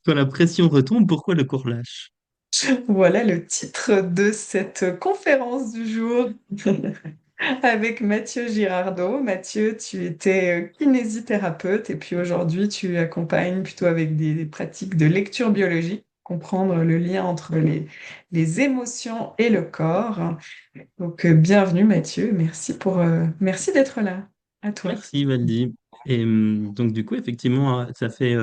Quand la pression retombe, pourquoi le corps lâche? Voilà le titre de cette conférence du jour avec Mathieu Girardot. Mathieu, tu étais kinésithérapeute et puis aujourd'hui tu accompagnes plutôt avec des pratiques de lecture biologique, comprendre le lien entre les émotions et le corps. Donc bienvenue Mathieu, merci d'être là. À toi. Merci, Valdi. Et donc, du coup, effectivement, ça fait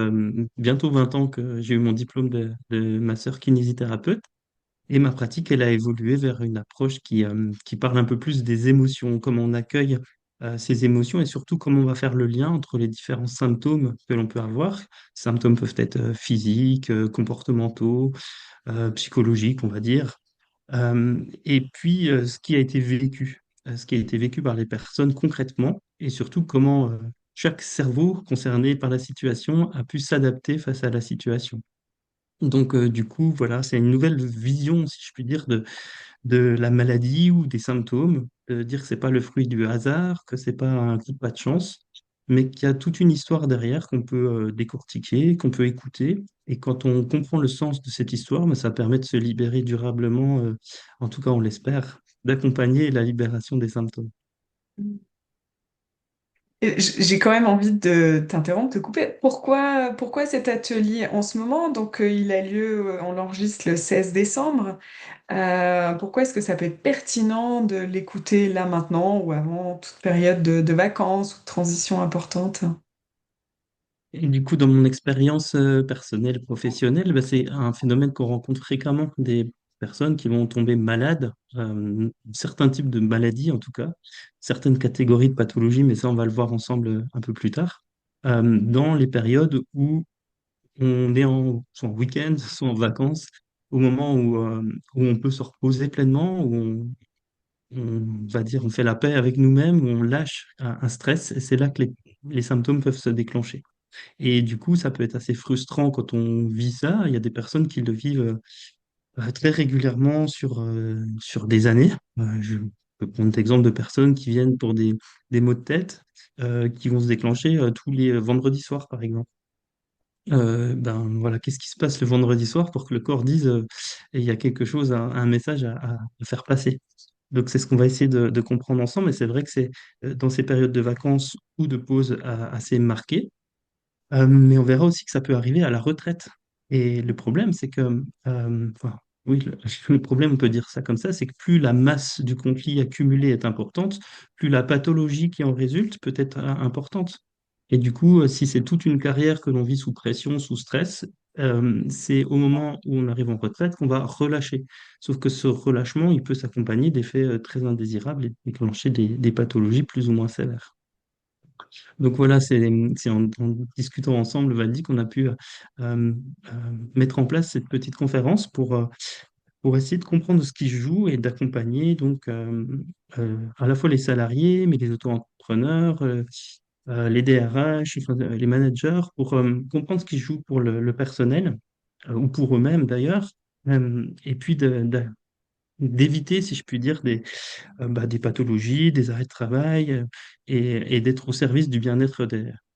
bientôt 20 ans que j'ai eu mon diplôme de masseur kinésithérapeute. Et ma pratique, elle a évolué vers une approche qui parle un peu plus des émotions, comment on accueille ces émotions et surtout comment on va faire le lien entre les différents symptômes que l'on peut avoir. Ces symptômes peuvent être physiques, comportementaux, psychologiques, on va dire. Et puis, ce qui a été vécu, ce qui a été vécu par les personnes concrètement et surtout comment chaque cerveau concerné par la situation a pu s'adapter face à la situation. Donc, du coup, voilà, c'est une nouvelle vision, si je puis dire, de la maladie ou des symptômes, de dire que c'est pas le fruit du hasard, que c'est pas un coup de pas de chance, mais qu'il y a toute une histoire derrière qu'on peut décortiquer, qu'on peut écouter. Et quand on comprend le sens de cette histoire, ben, ça permet de se libérer durablement, en tout cas on l'espère, d'accompagner la libération des symptômes. Et j'ai quand même envie de t'interrompre, de te couper. Pourquoi cet atelier en ce moment? Donc, il a lieu, on l'enregistre le 16 décembre. Pourquoi est-ce que ça peut être pertinent de l'écouter là maintenant ou avant toute période de vacances ou de transition importante? Et du coup, dans mon expérience personnelle, professionnelle, ben, c'est un phénomène qu'on rencontre fréquemment, des personnes qui vont tomber malades, certains types de maladies en tout cas, certaines catégories de pathologies, mais ça on va le voir ensemble un peu plus tard, dans les périodes où on est soit en week-end, soit en vacances, au moment où on peut se reposer pleinement, on va dire on fait la paix avec nous-mêmes, où on lâche un stress, et c'est là que les symptômes peuvent se déclencher. Et du coup, ça peut être assez frustrant quand on vit ça. Il y a des personnes qui le vivent très régulièrement sur des années. Je peux prendre l'exemple de personnes qui viennent pour des maux de tête qui vont se déclencher tous les vendredis soirs, par exemple. Ben voilà, qu'est-ce qui se passe le vendredi soir pour que le corps dise il y a quelque chose, un message à faire passer. Donc c'est ce qu'on va essayer de comprendre ensemble. Et c'est vrai que c'est dans ces périodes de vacances ou de pauses assez marquées, mais on verra aussi que ça peut arriver à la retraite. Et le problème, c'est que, enfin, oui, le problème, on peut dire ça comme ça, c'est que plus la masse du conflit accumulé est importante, plus la pathologie qui en résulte peut être importante. Et du coup, si c'est toute une carrière que l'on vit sous pression, sous stress, c'est au moment où on arrive en retraite qu'on va relâcher. Sauf que ce relâchement, il peut s'accompagner d'effets très indésirables et déclencher des pathologies plus ou moins sévères. Donc voilà, c'est en discutant ensemble, Valdi, qu'on a pu euh, mettre en place cette petite conférence pour essayer de comprendre ce qui se joue et d'accompagner donc à la fois les salariés, mais les auto-entrepreneurs, les DRH, enfin, les managers, pour comprendre ce qui se joue pour le personnel, ou pour eux-mêmes d'ailleurs, et puis d'éviter, si je puis dire, des pathologies, des arrêts de travail, et d'être au service du bien-être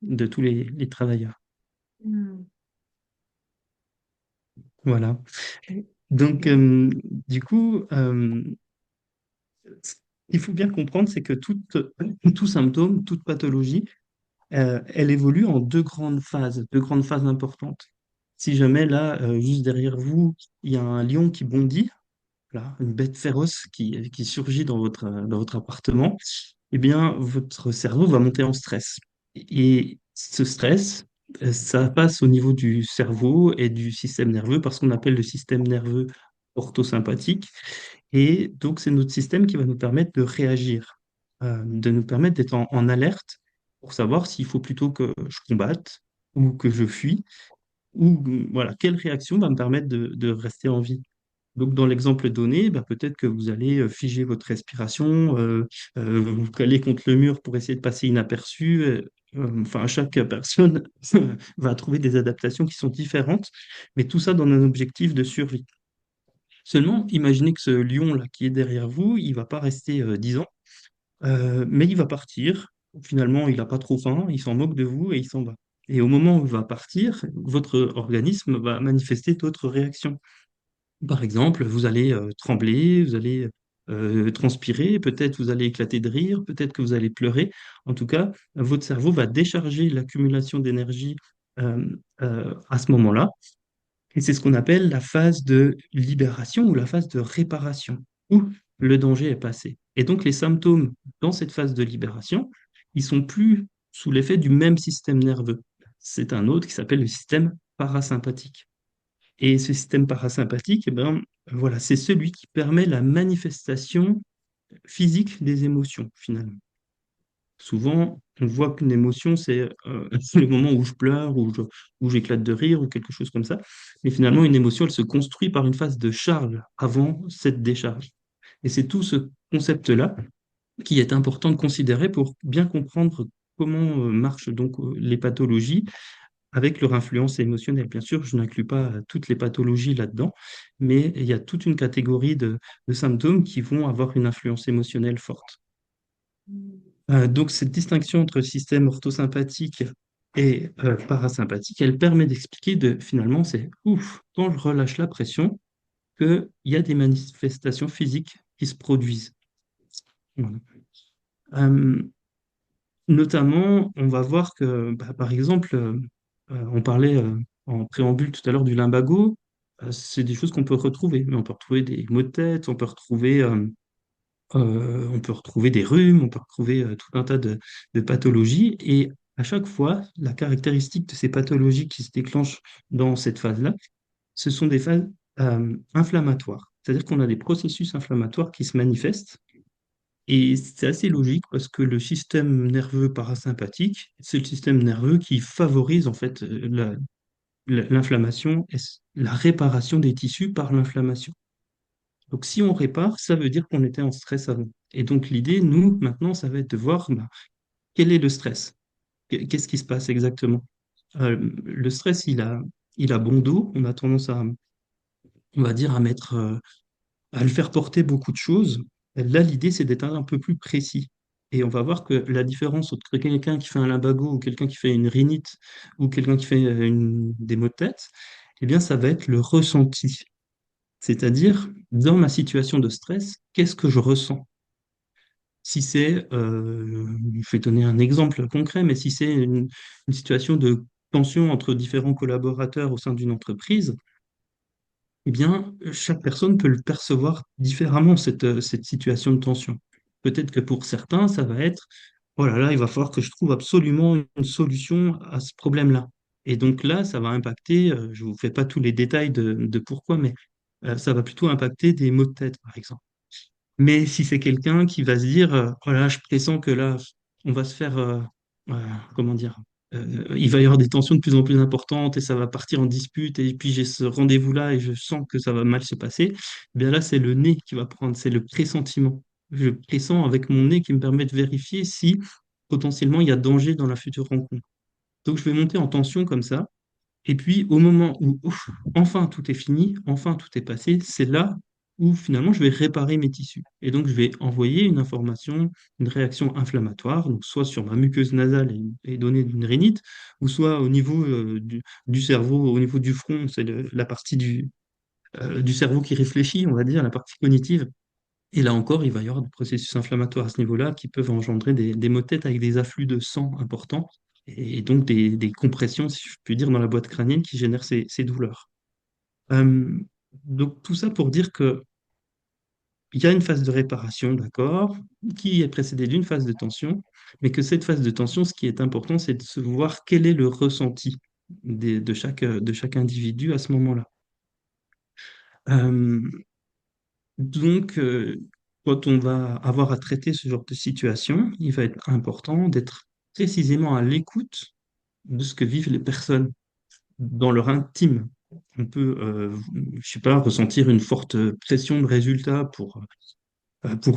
de tous les travailleurs. Hmm. Voilà. Ok. Donc, du coup, ce qu'il faut bien comprendre, c'est que tout symptôme, toute pathologie, elle évolue en deux grandes phases importantes. Si jamais là, juste derrière vous, il y a un lion qui bondit, là, une bête féroce qui surgit dans votre appartement, eh bien, votre cerveau va monter en stress. Et ce stress, ça passe au niveau du cerveau et du système nerveux par ce qu'on appelle le système nerveux orthosympathique. Et donc, c'est notre système qui va nous permettre de réagir, de nous permettre d'être en alerte pour savoir s'il faut plutôt que je combatte ou que je fuis, ou voilà, quelle réaction va me permettre de rester en vie. Donc, dans l'exemple donné, bah, peut-être que vous allez figer votre respiration, vous caler contre le mur pour essayer de passer inaperçu. Enfin, chaque personne va trouver des adaptations qui sont différentes, mais tout ça dans un objectif de survie. Seulement, imaginez que ce lion-là qui est derrière vous, il va pas rester 10 ans, mais il va partir. Finalement, il n'a pas trop faim, il s'en moque de vous et il s'en va. Et au moment où il va partir, votre organisme va manifester d'autres réactions. Par exemple, vous allez trembler, vous allez transpirer, peut-être vous allez éclater de rire, peut-être que vous allez pleurer. En tout cas, votre cerveau va décharger l'accumulation d'énergie euh, à ce moment-là. Et c'est ce qu'on appelle la phase de libération ou la phase de réparation, où le danger est passé. Et donc les symptômes dans cette phase de libération, ils sont plus sous l'effet du même système nerveux. C'est un autre qui s'appelle le système parasympathique. Et ce système parasympathique, eh ben, voilà, c'est celui qui permet la manifestation physique des émotions, finalement. Souvent, on voit qu'une émotion, c'est le moment où je pleure, où j'éclate de rire, ou quelque chose comme ça. Mais finalement, une émotion, elle se construit par une phase de charge avant cette décharge. Et c'est tout ce concept-là qui est important de considérer pour bien comprendre comment marchent donc les pathologies avec leur influence émotionnelle. Bien sûr, je n'inclus pas toutes les pathologies là-dedans, mais il y a toute une catégorie de symptômes qui vont avoir une influence émotionnelle forte. Donc, cette distinction entre système orthosympathique et parasympathique, elle permet d'expliquer finalement, c'est ouf, quand je relâche la pression, qu'il y a des manifestations physiques qui se produisent. Voilà. Euh, Notamment, on va voir que, bah, par exemple, on parlait en préambule tout à l'heure du lumbago, c'est des choses qu'on peut retrouver, mais on peut retrouver des maux de tête, on peut retrouver des rhumes, on peut retrouver tout un tas de pathologies. Et à chaque fois, la caractéristique de ces pathologies qui se déclenchent dans cette phase-là, ce sont des phases inflammatoires. C'est-à-dire qu'on a des processus inflammatoires qui se manifestent. Et c'est assez logique parce que le système nerveux parasympathique, c'est le système nerveux qui favorise en fait l'inflammation et la réparation des tissus par l'inflammation. Donc, si on répare, ça veut dire qu'on était en stress avant. Et donc, l'idée, nous, maintenant, ça va être de voir bah, quel est le stress. Qu'est-ce qui se passe exactement? Le stress, il a bon dos. On a tendance à, on va dire, à le faire porter beaucoup de choses. Là, l'idée, c'est d'être un peu plus précis. Et on va voir que la différence entre quelqu'un qui fait un lumbago ou quelqu'un qui fait une rhinite ou quelqu'un qui fait des maux de tête, eh bien, ça va être le ressenti. C'est-à-dire, dans ma situation de stress, qu'est-ce que je ressens? Si c'est, je vais donner un exemple concret, mais si c'est une situation de tension entre différents collaborateurs au sein d'une entreprise, eh bien, chaque personne peut le percevoir différemment, cette situation de tension. Peut-être que pour certains, ça va être, oh là là, il va falloir que je trouve absolument une solution à ce problème-là. Et donc là, ça va impacter, je ne vous fais pas tous les détails de pourquoi, mais ça va plutôt impacter des maux de tête, par exemple. Mais si c'est quelqu'un qui va se dire, oh là, je pressens que là, on va se faire, comment dire, il va y avoir des tensions de plus en plus importantes et ça va partir en dispute et puis j'ai ce rendez-vous-là et je sens que ça va mal se passer, eh bien là, c'est le nez qui va prendre, c'est le pressentiment. Je pressens avec mon nez qui me permet de vérifier si potentiellement il y a danger dans la future rencontre. Donc je vais monter en tension comme ça et puis, au moment où ouf, enfin tout est fini, enfin tout est passé, c'est là où finalement je vais réparer mes tissus. Et donc, je vais envoyer une information, une réaction inflammatoire, donc soit sur ma muqueuse nasale et donner une rhinite, ou soit au niveau du cerveau, au niveau du front, c'est la partie du cerveau qui réfléchit, on va dire, la partie cognitive. Et là encore, il va y avoir des processus inflammatoires à ce niveau-là qui peuvent engendrer des maux de tête avec des afflux de sang importants et donc des compressions, si je puis dire, dans la boîte crânienne qui génèrent ces douleurs. Euh, donc tout ça pour dire que il y a une phase de réparation, d'accord, qui est précédée d'une phase de tension, mais que cette phase de tension, ce qui est important, c'est de se voir quel est le ressenti de chaque individu à ce moment-là. Euh, Donc, quand on va avoir à traiter ce genre de situation, il va être important d'être précisément à l'écoute de ce que vivent les personnes dans leur intime. On peut, je sais pas, ressentir une forte pression de résultat pour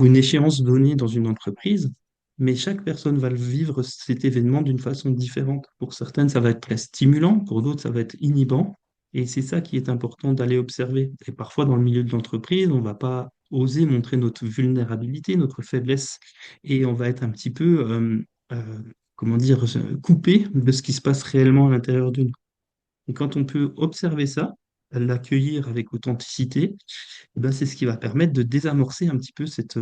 une échéance donnée dans une entreprise, mais chaque personne va le vivre cet événement d'une façon différente. Pour certaines, ça va être très stimulant, pour d'autres, ça va être inhibant, et c'est ça qui est important d'aller observer. Et parfois, dans le milieu de l'entreprise, on ne va pas oser montrer notre vulnérabilité, notre faiblesse, et on va être un petit peu comment dire, coupé de ce qui se passe réellement à l'intérieur de nous. Et quand on peut observer ça, l'accueillir avec authenticité, eh ben, c'est ce qui va permettre de désamorcer un petit peu cette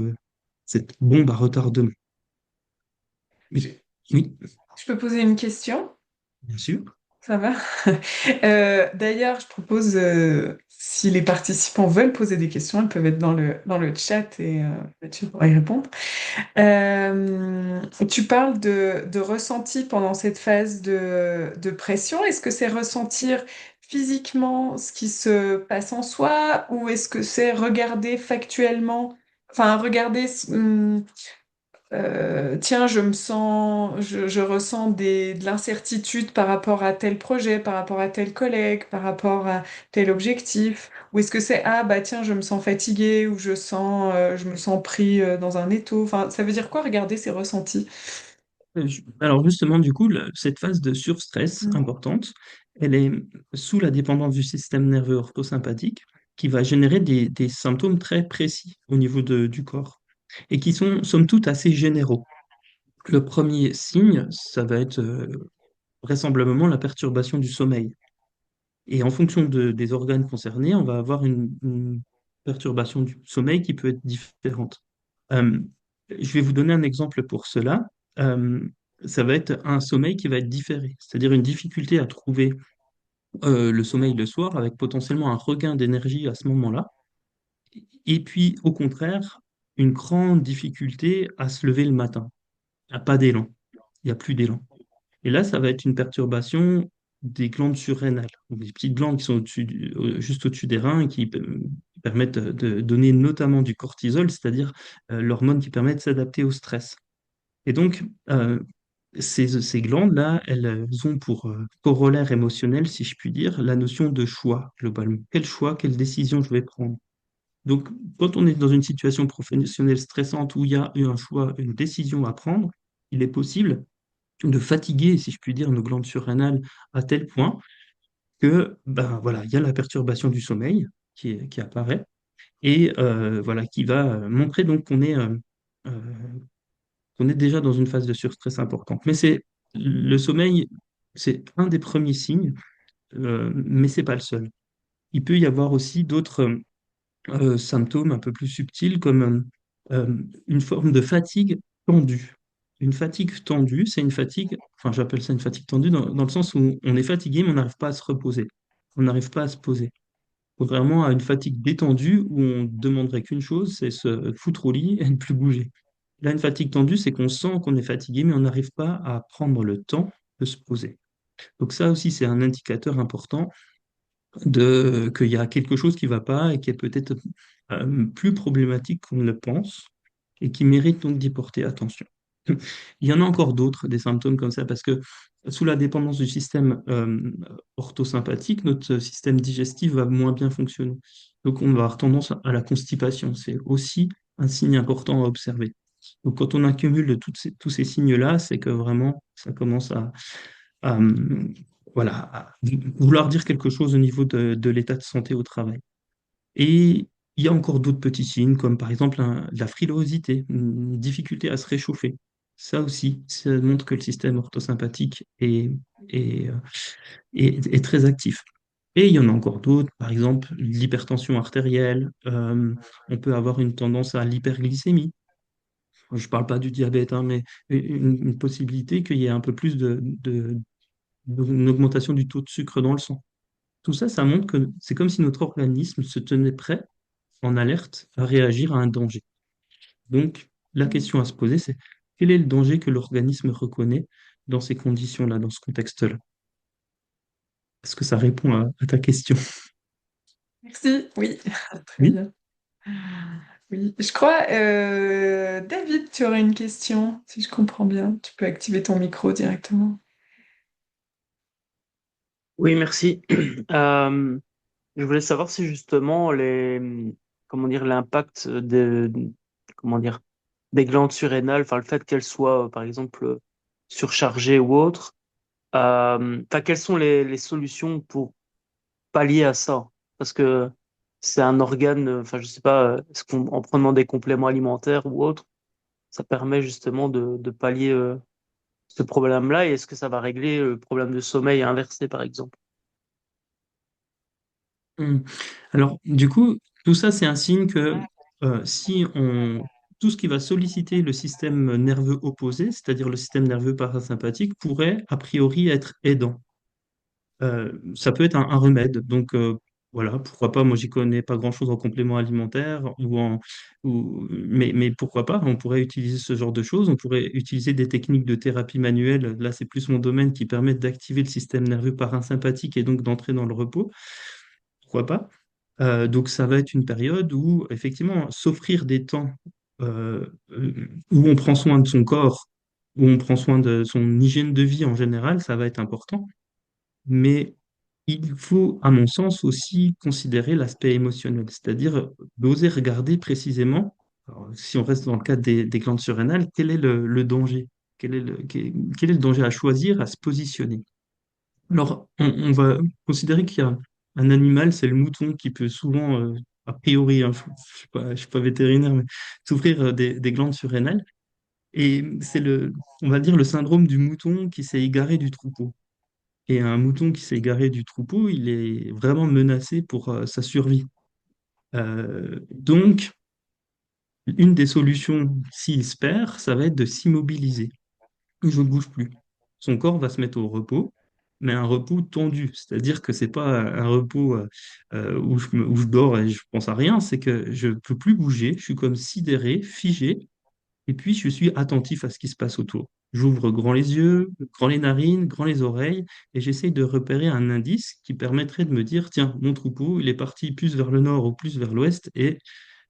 bombe à retardement. Je, Mais oui, je peux poser une question? bien sûr. Ça va? D'ailleurs, je propose, si les participants veulent poser des questions, elles peuvent être dans le chat et Mathieu pourra y répondre. Tu parles de ressenti pendant cette phase de pression. Est-ce que c'est ressentir physiquement ce qui se passe en soi ou est-ce que c'est regarder factuellement, enfin regarder, tiens, je ressens de l'incertitude par rapport à tel projet, par rapport à tel collègue, par rapport à tel objectif, ou est-ce que c'est, ah bah tiens, je me sens fatiguée ou je me sens pris dans un étau. Enfin, ça veut dire quoi regarder ses ressentis? Alors justement, du coup, cette phase de surstress Mm. importante, elle est sous la dépendance du système nerveux orthosympathique qui va générer des symptômes très précis au niveau du corps et qui sont, somme toute, assez généraux. Le premier signe, ça va être vraisemblablement la perturbation du sommeil. Et en fonction des organes concernés, on va avoir une perturbation du sommeil qui peut être différente. Euh, je vais vous donner un exemple pour cela. Euh, Ça va être un sommeil qui va être différé, c'est-à-dire une difficulté à trouver le sommeil le soir avec potentiellement un regain d'énergie à ce moment-là. Et puis, au contraire, une grande difficulté à se lever le matin. Il n'y a pas d'élan, il n'y a plus d'élan. Et là, ça va être une perturbation des glandes surrénales, donc des petites glandes qui sont juste au-dessus des reins et qui permettent de donner notamment du cortisol, c'est-à-dire l'hormone qui permet de s'adapter au stress. Et donc, ces glandes-là, elles ont pour corollaire émotionnel, si je puis dire, la notion de choix, globalement. Quel choix, quelle décision je vais prendre? Donc, quand on est dans une situation professionnelle stressante où il y a eu un choix, une décision à prendre, il est possible de fatiguer, si je puis dire, nos glandes surrénales à tel point que, ben voilà, il y a la perturbation du sommeil qui apparaît et voilà, qui va montrer donc euh, qu'on est déjà dans une phase de surstress importante. Mais c'est le sommeil, c'est un des premiers signes, mais c'est pas le seul. Il peut y avoir aussi d'autres symptômes un peu plus subtils comme une forme de fatigue tendue. Une fatigue tendue, c'est une fatigue, enfin j'appelle ça une fatigue tendue dans le sens où on est fatigué mais on n'arrive pas à se reposer. On n'arrive pas à se poser. Contrairement à une fatigue détendue où on demanderait qu'une chose, c'est se foutre au lit et ne plus bouger. Là, une fatigue tendue, c'est qu'on sent qu'on est fatigué mais on n'arrive pas à prendre le temps de se poser. Donc ça aussi, c'est un indicateur important qu'il y a quelque chose qui ne va pas et qui est peut-être plus problématique qu'on ne le pense et qui mérite donc d'y porter attention. Il y en a encore d'autres, des symptômes comme ça, parce que sous la dépendance du système orthosympathique, notre système digestif va moins bien fonctionner. Donc on va avoir tendance à la constipation. C'est aussi un signe important à observer. Donc quand on accumule tous ces signes-là, c'est que vraiment, ça commence à, voilà, à vouloir dire quelque chose au niveau de l'état de santé au travail. Et il y a encore d'autres petits signes, comme par exemple de la frilosité, une difficulté à se réchauffer. Ça aussi, ça montre que le système orthosympathique est, euh, est très actif. Et il y en a encore d'autres, par exemple l'hypertension artérielle, on peut avoir une tendance à l'hyperglycémie. Je ne parle pas du diabète, hein, mais une possibilité qu'il y ait un peu plus une augmentation du taux de sucre dans le sang. Tout ça, ça montre que c'est comme si notre organisme se tenait prêt, en alerte, à réagir à un danger. Donc, la question à se poser, c'est quel est le danger que l'organisme reconnaît dans ces conditions-là, dans ce contexte-là? Est-ce que ça répond à ta question? Merci, oui, très Oui. bien. Oui, je crois, David, tu aurais une question, si je comprends bien. Tu peux activer ton micro directement. Oui, merci. Je voulais savoir si justement comment dire, l'impact comment dire, des glandes surrénales, enfin le fait qu'elles soient, par exemple, surchargées ou autres, enfin quelles sont les solutions pour pallier à ça? Parce que c'est un organe, enfin je sais pas, est-ce qu'en prenant des compléments alimentaires ou autres, ça permet justement de pallier ce problème-là et est-ce que ça va régler le problème de sommeil inversé, par exemple? Hmm. Alors, du coup, tout ça, c'est un signe que si on... tout ce qui va solliciter le système nerveux opposé, c'est-à-dire le système nerveux parasympathique, pourrait a priori être aidant. Ça peut être un remède. Donc, voilà, pourquoi pas. Moi, j'y connais pas grand-chose en complément alimentaire mais pourquoi pas? On pourrait utiliser ce genre de choses. On pourrait utiliser des techniques de thérapie manuelle. Là, c'est plus mon domaine qui permettent d'activer le système nerveux parasympathique et donc d'entrer dans le repos. Pourquoi pas? Donc, ça va être une période où, effectivement, s'offrir des temps où on prend soin de son corps, où on prend soin de son hygiène de vie en général, ça va être important. Mais il faut, à mon sens, aussi considérer l'aspect émotionnel, c'est-à-dire d'oser regarder précisément, alors, si on reste dans le cadre des glandes surrénales, quel est le danger? Quel est le danger à choisir, à se positionner? Alors, on va considérer qu'il y a un animal, c'est le mouton, qui peut souvent, a priori, hein, je suis pas vétérinaire, mais souffrir des glandes surrénales. Et c'est on va dire, le syndrome du mouton qui s'est égaré du troupeau. Et un mouton qui s'est égaré du troupeau, il est vraiment menacé pour sa survie. Donc, une des solutions, s'il se perd, ça va être de s'immobiliser. Je ne bouge plus. Son corps va se mettre au repos, mais un repos tendu. C'est-à-dire que c'est pas un repos où je dors et je pense à rien, c'est que je peux plus bouger, je suis comme sidéré, figé, et puis, je suis attentif à ce qui se passe autour. J'ouvre grand les yeux, grand les narines, grand les oreilles, et j'essaye de repérer un indice qui permettrait de me dire, tiens, mon troupeau, il est parti plus vers le nord ou plus vers l'ouest, et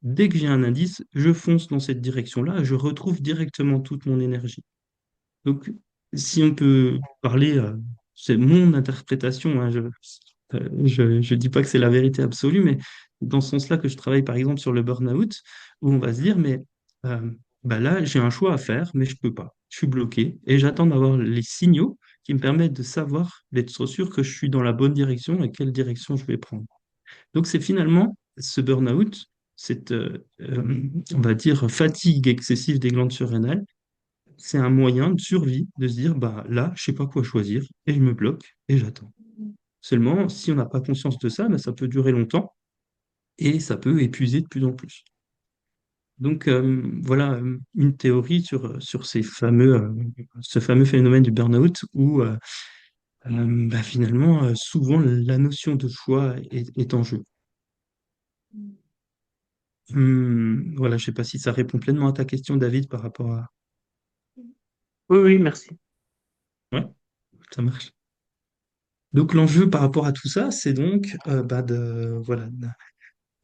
dès que j'ai un indice, je fonce dans cette direction-là, et je retrouve directement toute mon énergie. Donc, si on peut parler, c'est mon interprétation, hein, je dis pas que c'est la vérité absolue, mais dans ce sens-là que je travaille par exemple sur le burn-out, où on va se dire, mais euh, bah là, j'ai un choix à faire, mais je peux pas. Je suis bloqué et j'attends d'avoir les signaux qui me permettent de savoir, d'être sûr que je suis dans la bonne direction et quelle direction je vais prendre. Donc, c'est finalement ce burn-out, cette, on va dire, fatigue excessive des glandes surrénales, c'est un moyen de survie, de se dire, bah là, je sais pas quoi choisir, et je me bloque et j'attends. Seulement, si on n'a pas conscience de ça, bah, ça peut durer longtemps et ça peut épuiser de plus en plus. Donc voilà une théorie sur ce fameux phénomène du burn-out où bah, finalement, souvent, la notion de choix est en jeu. Voilà, je sais pas si ça répond pleinement à ta question, David, par rapport à... Oui, oui, merci. Ouais, ça marche. Donc l'enjeu par rapport à tout ça, c'est donc bah, voilà,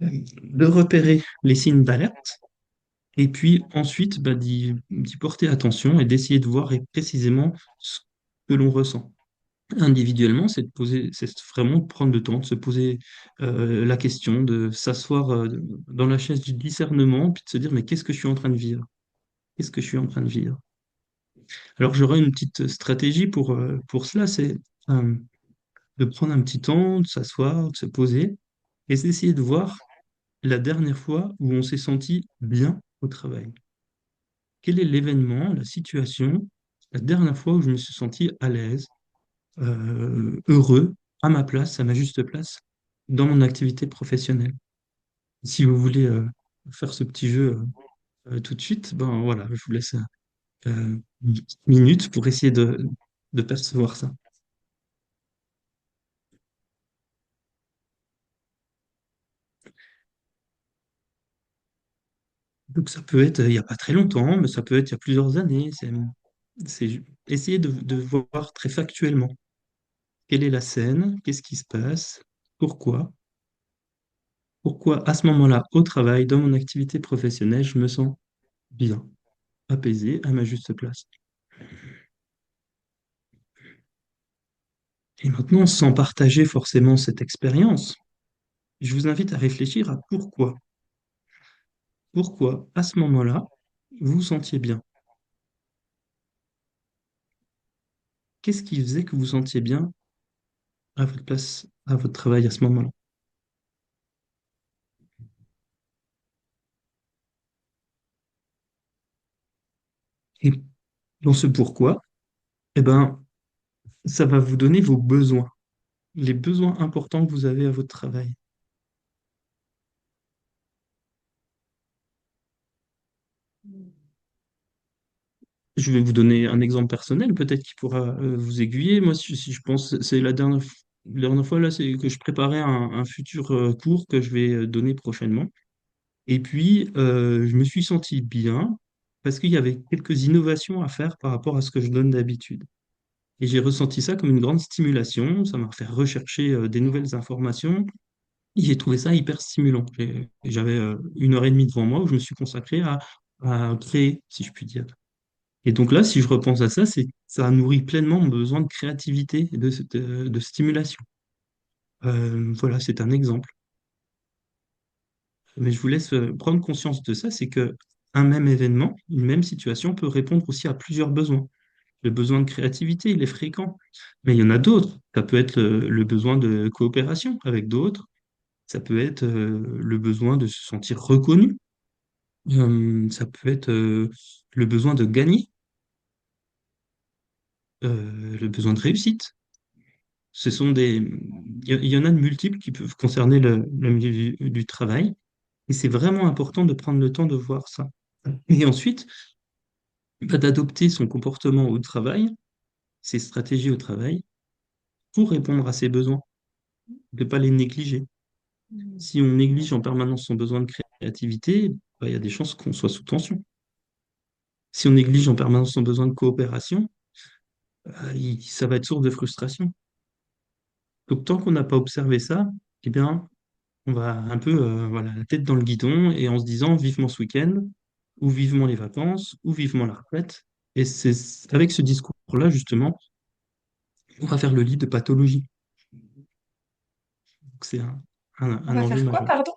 de repérer les signes d'alerte et puis ensuite bah, d'y porter attention et d'essayer de voir précisément ce que l'on ressent. Individuellement, c'est de poser, c'est vraiment de prendre le temps de se poser la question, de s'asseoir dans la chaise du discernement, puis de se dire, mais qu'est-ce que je suis en train de vivre? Qu'est-ce que je suis en train de vivre? Alors j'aurais une petite stratégie pour cela, c'est euh, de prendre un petit temps, de s'asseoir, de se poser, et d'essayer de voir la dernière fois où on s'est senti bien au travail. Quel est l'événement, la situation, la dernière fois où je me suis senti à l'aise, heureux, à ma place, à ma juste place, dans mon activité professionnelle. Si vous voulez faire ce petit jeu tout de suite, ben voilà, je vous laisse une petite minute pour essayer de percevoir ça. Donc ça peut être il n'y a pas très longtemps, mais ça peut être il y a plusieurs années. C'est essayer de voir très factuellement quelle est la scène, qu'est-ce qui se passe, pourquoi, pourquoi à ce moment-là, au travail, dans mon activité professionnelle, je me sens bien, apaisé, à ma juste place. Et maintenant, sans partager forcément cette expérience, je vous invite à réfléchir à pourquoi. Pourquoi, à ce moment-là, vous vous sentiez bien? Qu'est-ce qui faisait que vous vous sentiez bien à votre place, à votre travail à ce moment-là? Et dans ce pourquoi, Eh ben, ça va vous donner vos besoins, les besoins importants que vous avez à votre travail. Je vais vous donner un exemple personnel, peut-être qui pourra vous aiguiller. Moi, si je pense, c'est la dernière fois là, c'est que je préparais un futur cours que je vais donner prochainement. Et puis, je me suis senti bien parce qu'il y avait quelques innovations à faire par rapport à ce que je donne d'habitude. Et j'ai ressenti ça comme une grande stimulation. Ça m'a fait rechercher des nouvelles informations. Et j'ai trouvé ça hyper stimulant. J'avais 1 heure et demie devant moi où je me suis consacré à créer, si je puis dire. Et donc là, si je repense à ça, ça nourrit pleinement mon besoin de créativité et de stimulation. Voilà, c'est un exemple. Mais je vous laisse prendre conscience de ça, c'est que un même événement, une même situation peut répondre aussi à plusieurs besoins. Le besoin de créativité, il est fréquent, mais il y en a d'autres. Ça peut être le besoin de coopération avec d'autres, ça peut être le besoin de se sentir reconnu. Ça peut être le besoin de gagner, le besoin de réussite. Ce sont il y en a de multiples qui peuvent concerner le milieu du travail, et c'est vraiment important de prendre le temps de voir ça. Et ensuite, bah, d'adopter son comportement au travail, ses stratégies au travail, pour répondre à ses besoins, de ne pas les négliger. Si on néglige en permanence son besoin de créativité, bah, il y a des chances qu'on soit sous tension. Si on néglige en permanence son besoin de coopération, ça va être source de frustration. Donc, tant qu'on n'a pas observé ça, eh bien, on va un peu voilà, la tête dans le guidon et en se disant vivement ce week-end, ou vivement les vacances, ou vivement la retraite. Et c'est avec ce discours-là, justement, on va faire le lit de pathologie. Donc, c'est On un va enjeu faire quoi, majeur. pardon?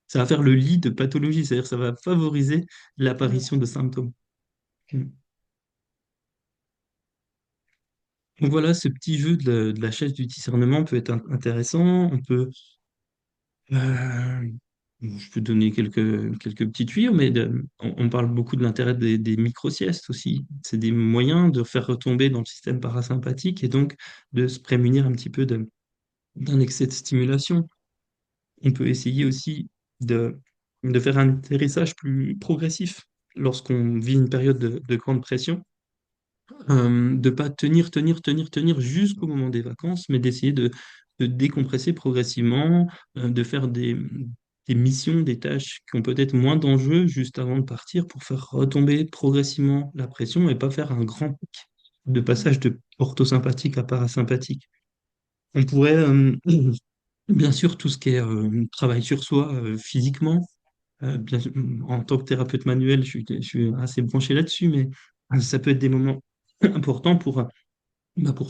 Ça va faire le lit de pathologie, c'est-à-dire que ça va favoriser Mm. l'apparition de symptômes. Mm. Donc voilà, ce petit jeu de la chaise du discernement peut être intéressant. Euh, je peux donner quelques petits tuyaux, mais on parle beaucoup de l'intérêt des micro-siestes aussi. C'est des moyens de faire retomber dans le système parasympathique et donc de se prémunir un petit peu d'un excès de stimulation. On peut essayer aussi de, de faire un atterrissage plus progressif lorsqu'on vit une période de grande pression, de pas tenir jusqu'au moment des vacances, mais d'essayer de décompresser progressivement, de faire des missions, des tâches qui ont peut-être moins d'enjeux juste avant de partir pour faire retomber progressivement la pression et pas faire un grand pic de passage de orthosympathique à parasympathique. On pourrait, bien sûr, tout ce qui est travail sur soi physiquement, bien sûr, en tant que thérapeute manuel, je suis assez branché là-dessus, mais ça peut être des moments importants pour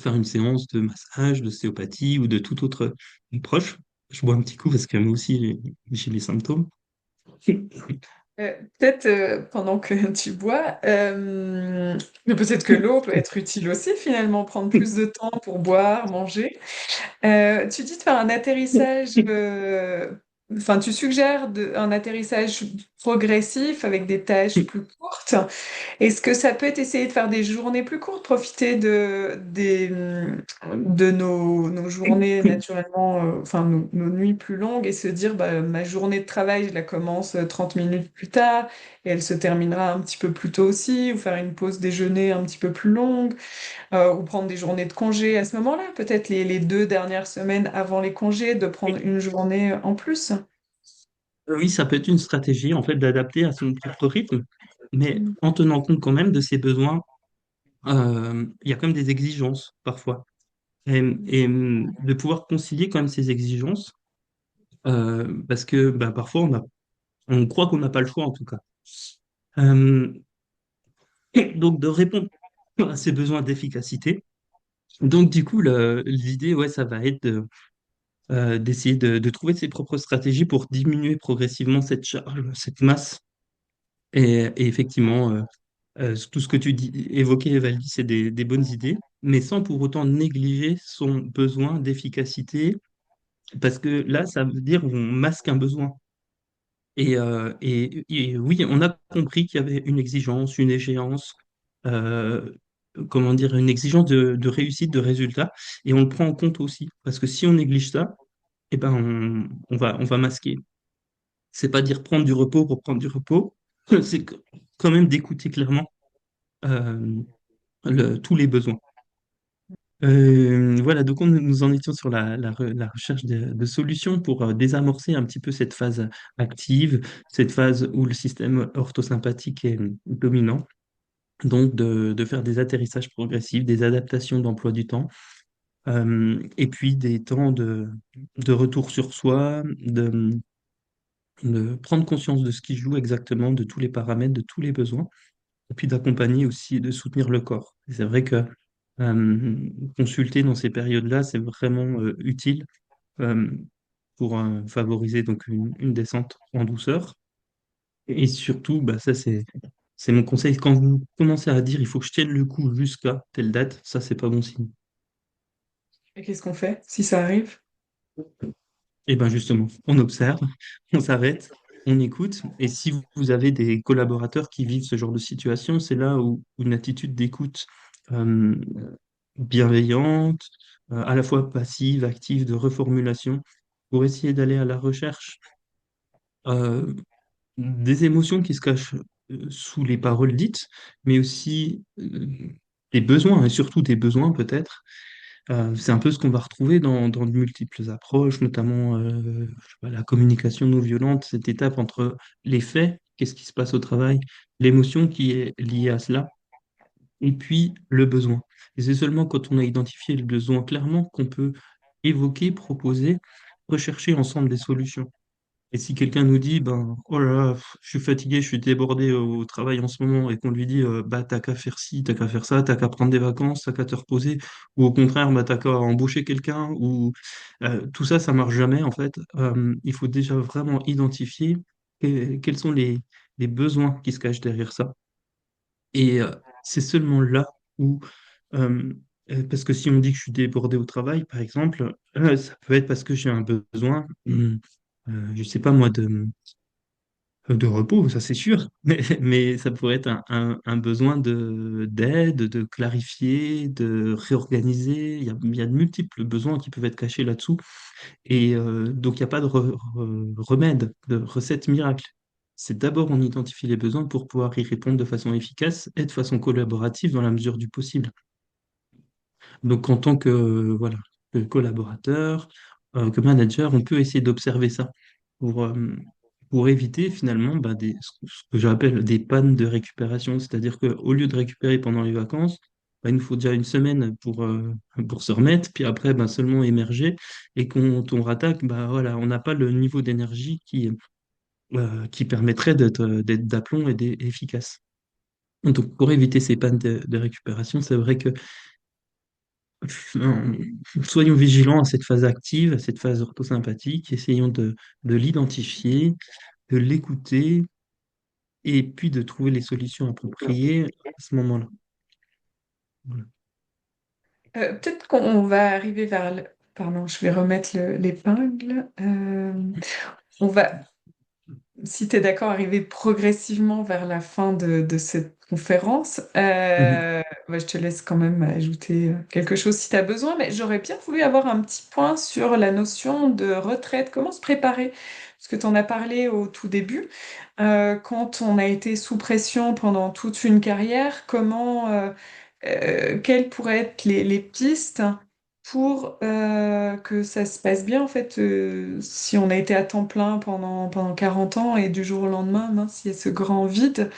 faire une séance de massage, d'ostéopathie ou de tout autre proche. Je bois un petit coup parce que moi aussi, j'ai les symptômes. Peut-être pendant que tu bois, mais peut-être que l'eau peut être utile aussi finalement, prendre plus de temps pour boire, manger. Tu dis de faire un atterrissage, enfin tu suggères un atterrissage progressif avec des tâches plus courtes. Est-ce que ça peut être essayer de faire des journées plus courtes, profiter de nos journées naturellement, enfin nos nuits plus longues et se dire bah, ma journée de travail, je la commence 30 minutes plus tard et elle se terminera un petit peu plus tôt aussi, ou faire une pause déjeuner un petit peu plus longue, ou prendre des journées de congé à ce moment-là, peut-être les 2 dernières semaines avant les congés, de prendre une journée en plus. Oui, ça peut être une stratégie en fait d'adapter à son propre rythme, mais Mm. en tenant compte quand même de ses besoins. Il y a quand même des exigences parfois. Et de pouvoir concilier quand même ces exigences, parce que bah, parfois on croit qu'on n'a pas le choix en tout cas. Euh, donc de répondre à ces besoins d'efficacité. Donc du coup, l'idée, ouais, ça va être d'essayer de trouver ses propres stratégies pour diminuer progressivement cette charge, cette masse. Et effectivement, tout ce que tu évoquais, Valdi, c'est des bonnes idées, mais sans pour autant négliger son besoin d'efficacité, parce que là, ça veut dire qu'on masque un besoin. Et oui, on a compris qu'il y avait une exigence, une échéance. comment dire, une exigence de réussite, de résultat, et on le prend en compte aussi. Parce que si on néglige ça, eh ben on va masquer. C'est pas dire prendre du repos pour prendre du repos, c'est quand même d'écouter clairement euh, tous les besoins. Voilà, donc nous en étions sur la recherche de solutions pour désamorcer un petit peu cette phase active, cette phase où le système orthosympathique est dominant. Donc de faire des atterrissages progressifs, des adaptations d'emploi du temps, et puis des temps de retour sur soi, de prendre conscience de ce qui joue exactement, de tous les paramètres, de tous les besoins, et puis d'accompagner aussi et de soutenir le corps. Et c'est vrai que consulter dans ces périodes-là, c'est vraiment utile euh, pour favoriser donc une descente en douceur. Et surtout, bah, ça c'est mon conseil, quand vous commencez à dire il faut que je tienne le coup jusqu'à telle date, ça c'est pas bon signe. Et qu'est-ce qu'on fait si ça arrive? Et bien justement, on observe, on s'arrête, on écoute. Et si vous avez des collaborateurs qui vivent ce genre de situation, c'est là où une attitude d'écoute euh, bienveillante, à la fois passive, active, de reformulation, pour essayer d'aller à la recherche euh, des émotions qui se cachent sous les paroles dites, mais aussi des besoins, et surtout des besoins peut-être. C'est un peu ce qu'on va retrouver dans de multiples approches, notamment je sais pas, la communication non violente, cette étape entre les faits, qu'est-ce qui se passe au travail, l'émotion qui est liée à cela, et puis le besoin. Et c'est seulement quand on a identifié le besoin clairement qu'on peut évoquer, proposer, rechercher ensemble des solutions. Et si quelqu'un nous dit, ben, oh là là, je suis fatigué, je suis débordé au travail en ce moment, et qu'on lui dit, bah, t'as qu'à faire ci, t'as qu'à faire ça, t'as qu'à prendre des vacances, t'as qu'à te reposer, ou au contraire, bah, t'as qu'à embaucher quelqu'un, ou tout ça, ça marche jamais, en fait. Il faut déjà vraiment identifier quels sont les besoins qui se cachent derrière ça. Et c'est seulement là où, euh, parce que si on dit que je suis débordé au travail, par exemple, ça peut être parce que j'ai un besoin, je sais pas moi, de repos, ça c'est sûr, mais ça pourrait être un besoin d'aide, de clarifier, de réorganiser. Il y a de multiples besoins qui peuvent être cachés là-dessous. Et donc, il n'y a pas de remède, de recette miracle. C'est d'abord on identifie les besoins pour pouvoir y répondre de façon efficace et de façon collaborative dans la mesure du possible. Donc, en tant que, voilà, que collaborateur, que manager, on peut essayer d'observer ça pour, euh, pour éviter finalement bah, ce que j'appelle des pannes de récupération. C'est-à-dire qu'au lieu de récupérer pendant les vacances, bah, il nous faut déjà une semaine pour se remettre, puis après bah, seulement émerger. Et quand on rattaque, bah, voilà, on n'a pas le niveau d'énergie qui permettrait d'être d'aplomb et efficace. Donc, pour éviter ces pannes de récupération, c'est vrai que euh, soyons vigilants à cette phase active, à cette phase orthosympathique, essayons de l'identifier, de l'écouter et puis de trouver les solutions appropriées à ce moment-là. Voilà. Peut-être qu'on va arriver vers Pardon, je vais remettre l'épingle. On va, si tu es d'accord, arriver progressivement vers la fin de cette conférence. Mhm. Bah, je te laisse quand même ajouter quelque chose si tu as besoin, mais j'aurais bien voulu avoir un petit point sur la notion de retraite. Comment se préparer? Parce que tu en as parlé au tout début. Quand on a été sous pression pendant toute une carrière, quelles pourraient être les pistes pour que ça se passe bien, en fait, si on a été à temps plein pendant 40 ans et du jour au lendemain, mince, il y a ce grand vide,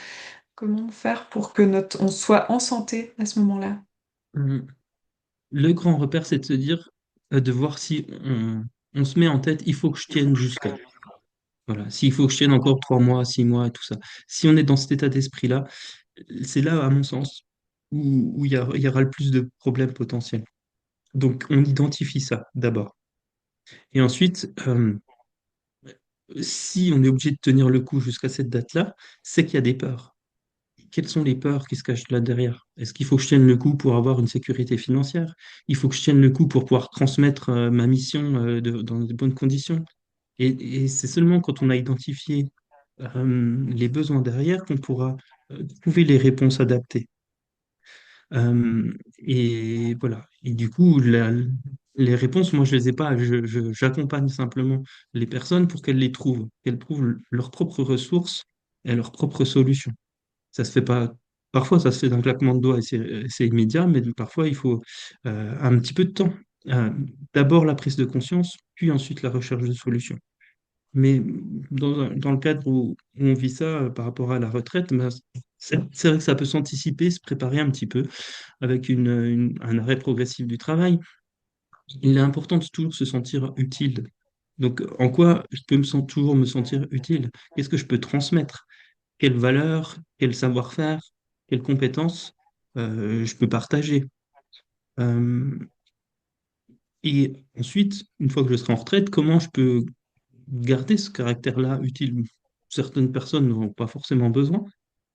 comment faire pour que on soit en santé à ce moment-là? Le grand repère, c'est de se dire, de voir si on se met en tête, il faut que je tienne jusqu'à. Voilà, s'il faut que je tienne encore 3 mois, 6 mois et tout ça. Si on est dans cet état d'esprit-là, c'est là, à mon sens, où il y aura le plus de problèmes potentiels. Donc, on identifie ça d'abord. Et ensuite, si on est obligé de tenir le coup jusqu'à cette date-là, c'est qu'il y a des peurs. Quelles sont les peurs qui se cachent là derrière? Est-ce qu'il faut que je tienne le coup pour avoir une sécurité financière? Il faut que je tienne le coup pour pouvoir transmettre ma mission dans de bonnes conditions? Et c'est seulement quand on a identifié les besoins derrière qu'on pourra trouver les réponses adaptées. Et voilà. Et du coup, les réponses, moi, je les ai pas. J'accompagne simplement les personnes pour qu'elles trouvent leurs propres ressources et leurs propres solutions. Ça se fait pas. Parfois, ça se fait d'un claquement de doigts et c'est immédiat, mais parfois, il faut un petit peu de temps. Euh, D'abord la prise de conscience, puis ensuite la recherche de solutions. Mais dans le cadre où on vit ça par rapport à la retraite, ben, c'est vrai que ça peut s'anticiper, se préparer un petit peu avec un arrêt progressif du travail. Il est important de toujours se sentir utile. Donc, en quoi je peux toujours me sentir utile? Qu'est-ce que je peux transmettre? Quelles valeurs, quel savoir-faire, quelles compétences je peux partager? Euh, et ensuite, une fois que je serai en retraite, comment je peux garder ce caractère-là utile? Certaines personnes n'en ont pas forcément besoin,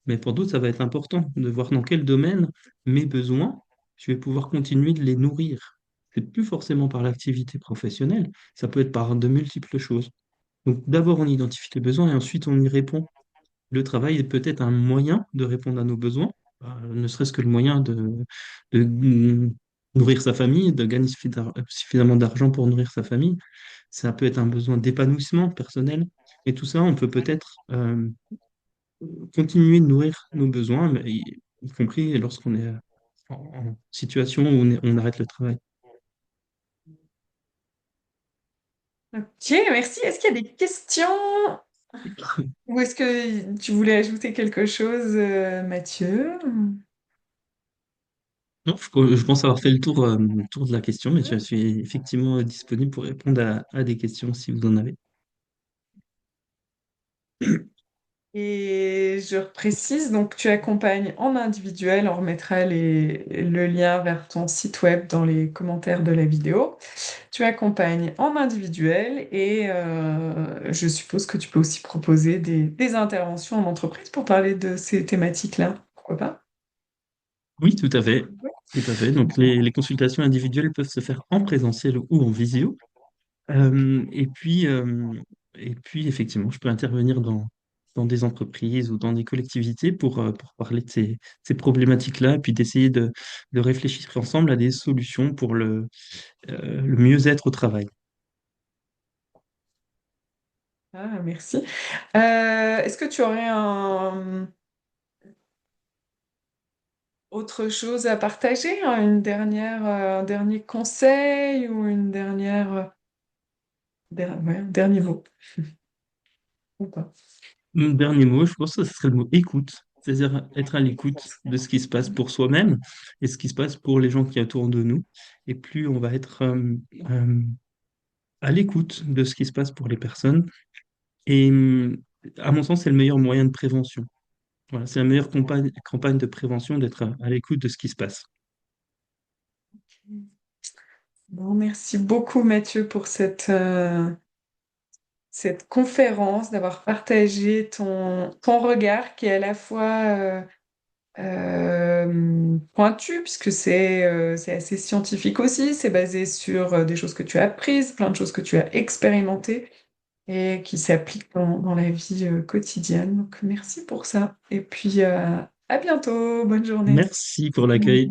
mais pour d'autres, ça va être important de voir dans quel domaine mes besoins, je vais pouvoir continuer de les nourrir. C'est plus forcément par l'activité professionnelle, ça peut être par de multiples choses. Donc d'abord, on identifie les besoins et ensuite on y répond. Le travail est peut-être un moyen de répondre à nos besoins, ne serait-ce que le moyen de nourrir sa famille, de gagner suffisamment d'argent pour nourrir sa famille. Ça peut être un besoin d'épanouissement personnel. Et tout ça, on peut peut-être continuer de nourrir nos besoins, mais y compris lorsqu'on est en situation où on arrête le travail. Ok, merci. Est-ce qu'il y a des questions ou est-ce que tu voulais ajouter quelque chose, Mathieu? Non, je pense avoir fait le tour de la question, mais je suis effectivement disponible pour répondre à des questions si vous en avez. Et je précise, donc tu accompagnes en individuel, on remettra le lien vers ton site web dans les commentaires de la vidéo. Tu accompagnes en individuel et je suppose que tu peux aussi proposer des interventions en entreprise pour parler de ces thématiques-là. Pourquoi pas? Oui, tout à fait. Tout à fait. Donc, les consultations individuelles peuvent se faire en présentiel ou en visio. Euh, et puis, euh, et puis, effectivement, je peux intervenir dans des entreprises ou dans des collectivités pour parler de ces problématiques-là, et puis d'essayer de réfléchir ensemble à des solutions pour le mieux-être au travail. Ah, merci. Est-ce que tu aurais autre chose à partager, hein, un dernier conseil ou une ouais, un dernier mot ou pas? Mon dernier mot, je pense que ce serait le mot écoute, c'est-à-dire être à l'écoute de ce qui se passe pour soi-même et ce qui se passe pour les gens qui sont autour de nous. Et plus on va être euh, à l'écoute de ce qui se passe pour les personnes, et à mon sens, c'est le meilleur moyen de prévention. Voilà, c'est la meilleure campagne de prévention d'être à l'écoute de ce qui se passe. Bon, merci beaucoup Mathieu pour cette conférence, d'avoir partagé ton regard qui est à la fois pointu, puisque c'est assez scientifique aussi, c'est basé sur des choses que tu as apprises, plein de choses que tu as expérimentées et qui s'appliquent dans la vie quotidienne. Donc merci pour ça. Et puis à bientôt, bonne journée. Merci pour l'accueil.